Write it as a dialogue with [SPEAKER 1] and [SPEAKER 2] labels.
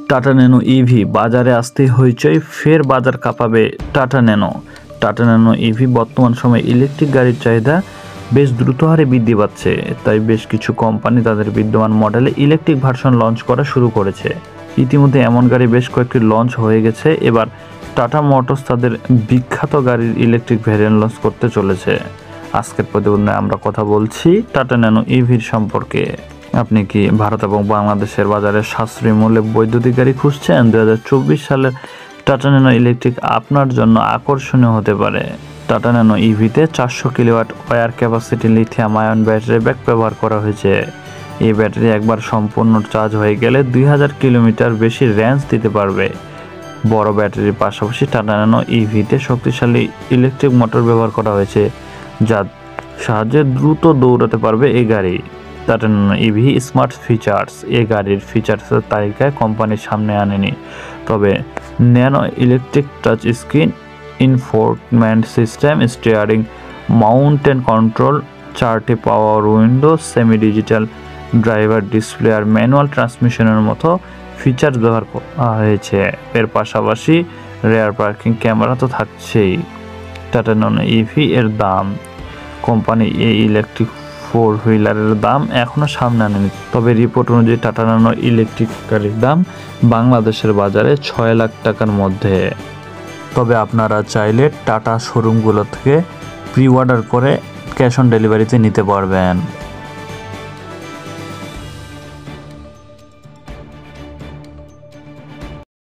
[SPEAKER 1] Tata Nano EV বাজারে আসতেই হইচই, ফের বাজার কাঁপাবে Tata Nano. Tata Nano EV বর্তমান সময়ে ইলেকট্রিক গাড়ির চাহিদা বেশ দ্রুত হারে বৃদ্ধি পাচ্ছে, তাই বেশ কিছু কোম্পানি তাদের বিদ্যমান মডেলে ইলেকট্রিক ভার্সন লঞ্চ করা শুরু করেছে। ইতিমধ্যে এমন গাড়ি বেশ কয়েকটি লঞ্চ হয়ে গেছে। এবার টাটা মোটরস তাদের বিখ্যাত গাড়ির ইলেকট্রিক ভ্যারিয়েন্ট লঞ্চ করতে চলেছে। আজকের প্রতিবেদনে আমরা কথা বলছি টাটা ন্যানো ইভির সম্পর্কে। আপনি কি ভারত এবং বাংলাদেশের বাজারে সাশ্রয়ী মূল্যে বৈদ্যুতিক গাড়ি খুঁজছেন? 2024 সালের টাটা ন্যানো ইলেকট্রিক আপনার জন্য আকর্ষণীয় হতে পারে। টাটা ন্যানো ইভিতে 400 kilowatt hour capacity lithium ion battery pack ব্যবহার করা হয়েছে। এই ব্যাটারি একবার সম্পূর্ণ চার্জ হয়ে গেলে 2000 কিলোমিটার বেশি রেঞ্জ দিতে পারবে। বড় ব্যাটারির পাশাপাশি টাটা ন্যানো ইভিতে শক্তিশালী ইলেকট্রিক মোটর ব্যবহার করা হয়েছে, যার সাহায্যে দ্রুত দৌড়াতে পারবে এই গাড়ি। Tata Nano EV smart features এই গাড়ির ফিচার্সের তালিকায় কোম্পানির সামনে আনেনি, তবে Nano electric touch screen, infotainment system, steering mounted control, 4টি power window, semi digital driver display আর ম্যানুয়াল ট্রান্সমিশনের মতো ফিচার্স ব্যবহার করা হয়েছে। এর পাশাপাশি রেয়ার পার্কিং ক্যামেরা তো থাকছেই। টাটা ন্যানো ইভি এর দাম, কোম্পানি এই ইলেকট্রিক 4 হুইলারের দাম এখনও সামনে আনেনি, তবে রিপোর্ট অনুযায়ী টাটা ন্যানো ইলেকট্রিক গাড়ির দাম বাংলাদেশের বাজারে 6 লাখ টাকার মধ্যে। তবে আপনারা চাইলে টাটা শোরুমগুলো থেকে প্রি অর্ডার করে ক্যাশ অন ডেলিভারিতে নিতে পারবেন।